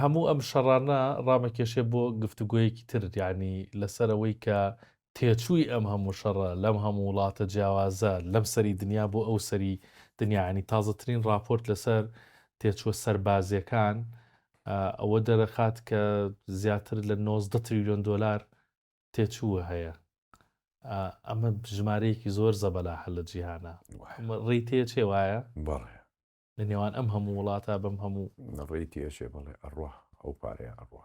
هەموو ئەم شەڕانە ڕامەکێشێ بۆ گفتوگویەکی تر یعنی لەسەرەوەی کە تێچووی ئەم هەموو شەڕە لەم هەموو وڵاتە جیاوازە لەم سەری دنیا بۆ ئەو سەری دنیا ینی تازەترین راپۆرت لەسەر تێچووە سەربازیەکان ئەوە دەرەخات کە زیاتر لە 90 تریلیۆن دۆلار تێچووە هەیە. ئەمە ژمارەیەکی زۆر زەبەلاحە لە جیهانە. ڕێی تێچێ وایە بەڵێ لە نێوان ئەم هەموو وڵاتە بەم هەموو ڕێی تێشێ بڵێ ئەڕوا ئەو پارەیە ئەڕوا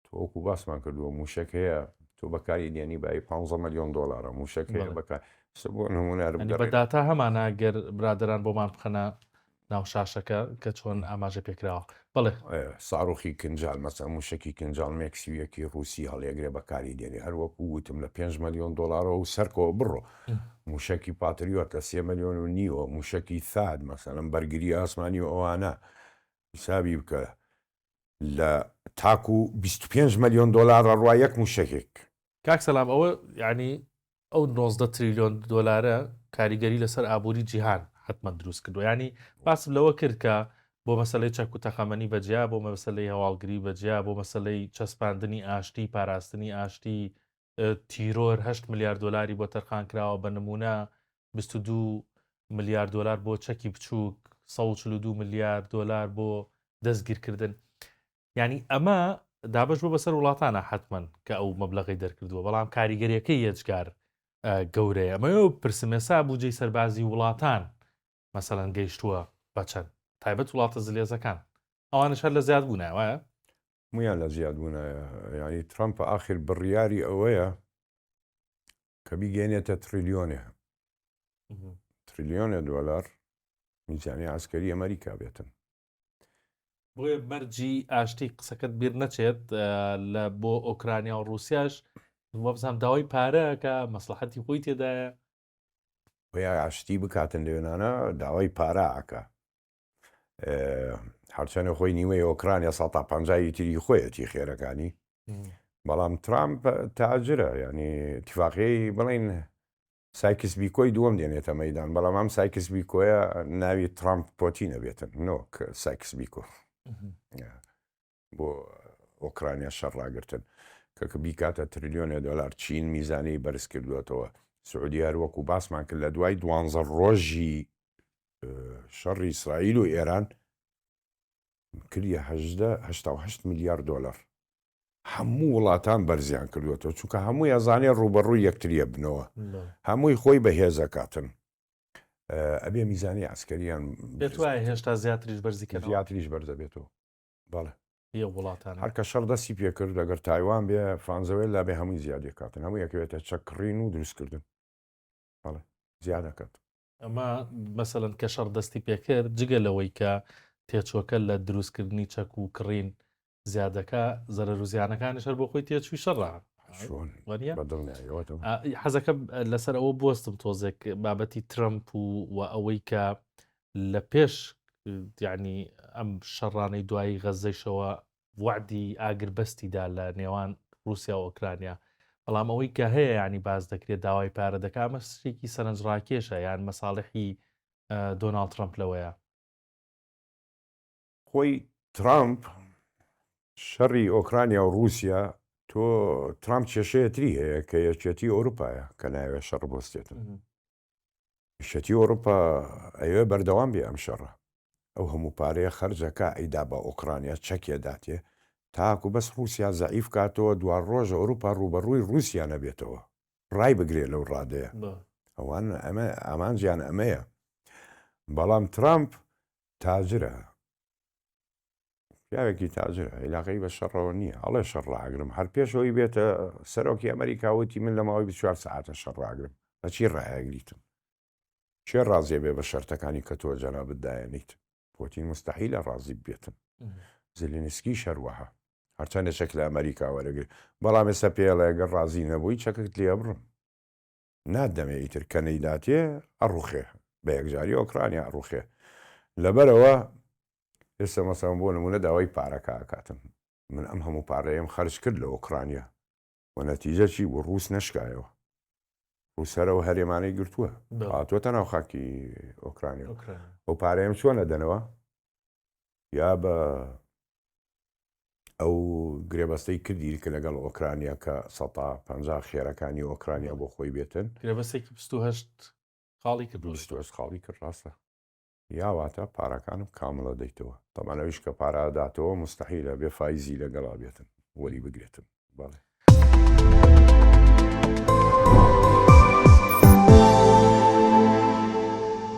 تۆ وەکو باسمان کردووە موشک هەیە تۆ بەکاری دێنی بای 15 ملیۆن دلار موشک هەیە بەکار بۆ نمونە بەداتا هەمانە گەر برادران بۆمان بخەنە ناو شاشەکە کە چۆن ئاماژە پێکراوە بڵێ ساڕۆخی کنجال مەسە موشکی کنجال مێکسیویەکی رووسی هەڵێگرێ بەکاری دێنی هەروەکو وتم لە 5 ملیۆن دلارەوە و سەرکەوە بڕۆ موشکی پاتریۆت لە 3 ملیۆن و نیوە موشکی ثاد مەسەلەن بەرگری ئاسمانی و ئەوانە حسابی بکە لە تاکو 25 ملیۆن دلار ڕوا یەک موشکێک کاک سەلام ئەوە یعنی ئەو 90 تریلیۆن دلارە کاریگەری لەسەر ئابووری جیهان حتممە دروست کردو ینی باسم لەوە کرد کە بۆ مەسلەی چەک و تەخەمەنی بەجیا بۆ مەسلەی هەواڵگری بەجیا بۆ مەسلەی چەسپاندنی ئاشتی پاراستنی ئاشتی تیرۆر 8 میلیارد دلاری بۆ تەرخان کراوە بە نمونە 22 میلیارد دلار بۆ چەکی بچووک 142 میلیارد دلار بۆ دەستگیرکردن ینی ئەمە دابش بۆ بەسەر وڵاتانە حتمما کە ئەو مەبلغی دەرکردووە بەڵام کاریگەریەکەی یەجگار گەورەیە ئەمە پرسمێسا بوجەی سەربازی وڵاتان مەسەڵەن گەیشتووە بەچەند تایبەت وڵاتە زلێزەکان ئەوانش هەر لە زیاد بوونە وایە مویان لە زیاد بوونە ینی ترامپ ئاخر بڕیاری ئەوەیە کە بیگەێنێتە تریلیۆنە دلار میزانی عسکەری ئەمریکا بێتن بۆیە بەرجی ئاشتی قسەکەت بیر نەچێت لە بۆ ئۆکرانیا و رووسیاش وەبزانام داوای پارەکە مەسلحەتی خۆی تێدایە یا ئاشتی بکاتن لێنانە داوای پارەکە هەرچەنە خۆی نیوەی ئۆکرانیا 150 تری خۆیەتی خێرەکانی بەڵام ترامپ تاجرە ینی تیفاقی بڵین سایکس بیکۆی دووەم دێنێتە مەدان بەڵام ئەم سایکس بیکۆیە ناوی ترامپ پۆتینە بێتن نۆک سایکس بیکۆ بۆ ئۆکرانیا شەڕاگرتن کە بیکاتە تریلیۆنە دلار چین میزانی بەرز کردوێتەوە سعودی هەروەکو باسمان کرد لە دوای 12 ڕۆژی شەڕی ئیسرائیل و ئێران کردە 88 میلیارد دلار هەموو وڵاتان بەرزیان کردوێتەوە چونکە هەمووی ئەزانێ ڕوبەڕووی یەکتریە بنەوە هەمووی خۆی بەهێزەکاتن ئەبێ میزانی عسکەریان بێت وایە هێشتا زیاتریش بەرزیکە زیاتریش بەرزە بێتەوە بەڵێ وڵاتان هەرکە شەڕ دەستی پێکرد لەگەر تایوان بێ فانزەوێت لا بێ هەمووی زیادی کاتن هەموو یەکەوێتە چەکڕین و دروستکردن بەڵێ زیاد دەکات ئەمە مەسەڵەن کە شەڕ دەستی پێکرد جگە لەوەی کە تێچۆکە لە دروستکردنی چەک و کڕین زیادەکە زەرەر و زیانەکانش هەر بۆ خۆی تێچووی شەڕە حەزەکە لەسەر ئەوە بستم تۆزێک بابەتی ترامپ و ئەوەی کە لە پێش یعنی ئەم شەڕانەی دوایی غەزەیشەوە وعدی ئاگربەستیدا لە نێوان رووسیا و ئۆکرانیا بەڵام ئەوەی کە هەیە ینی باز دەکرێت داوای پارە دەکات ئەمە شتێکی سەرنجڕاکێشە یان مەساڵحی دۆناڵد ترامپ لەوەیە خۆی ترامپ شەڕی ئۆکرانیا و رووسیا تۆ ترامپ کێشەیەتری هەیە کە یەکێتی ئەوروپایە کە ناوێت شەڕ بۆستێتن شەتی ئەوروپا ئەوێ بەردەوام بێ ئەم شەڕە ئەو هەموو پارەیە خەرجەکە ئەیدا بە ئۆکرانیا چەکێداتێ تاکو بەس رووسیا زەعیف کاتەوە دوار ڕۆژە ئەوروپا ڕوبەڕووی رووسیا نەبێتەوە ڕای بگرێت لەو ڕادەیە ئەوان ئەمان گیان ئەمەیە بەڵام ترامپ تاجرە پیاوێکی تاجرە عیلاقەی بە شەڕەوە نییە ئەڵێ شەڕاگرم هەر پێشەوەی بێتە سەرۆکی ئەمریکاوتی من لە ماوەی 24 ساعتە شەڕاگرم بەچی ڕایەگریتم چێ ڕازێ بێ بە شەرتەکانی کە تۆ جەنا بدایەنیت پۆتین مستەحیلە ڕازی بێتن زلێنسکی شەروەها هەرچەندە چەک لە ئەمریکا وەرەگرێت بەڵام ئێستا پێڵە ئەگەر ڕازی نەبووی چەکت لێ بڕم نادەمێ ئیتر کە نەیداتێ ئەڕوخێ بە یەکجاری ئۆکرانیا ئەڕوخێ لەبەرەوە ئێستا مەسەڵەن بۆ نمونە داوای پارەکە ئاکاتن من ئەم هەموو پارەیەم خەرج کرد لە ئۆکرانیا و نەتیجە چی بۆ ڕووس نەشکایەوە ڕووسەرەوە هەرێمانەی گرتووە هاتووەتە ناو خاکی ئۆکرانیا ئەو پارەیەم چۆنە دەنەوە یا بە ئەو گرێبەستەی کردی کە لەگەڵ ئۆکرانیا کە 150 خێرەکانی ئۆکرانیا بۆ خۆی بێتن گرێبەستێکی 28 خاڵی کردو 22 خاڵی کرد ڕاستە یاواتە پارەکانم کامڵە دەیتەوە تەمانەویش کە پاراداتەوە مستحیلە بێ فایزی لەگەڵا بێتن وەری بگرێتن بەڵێ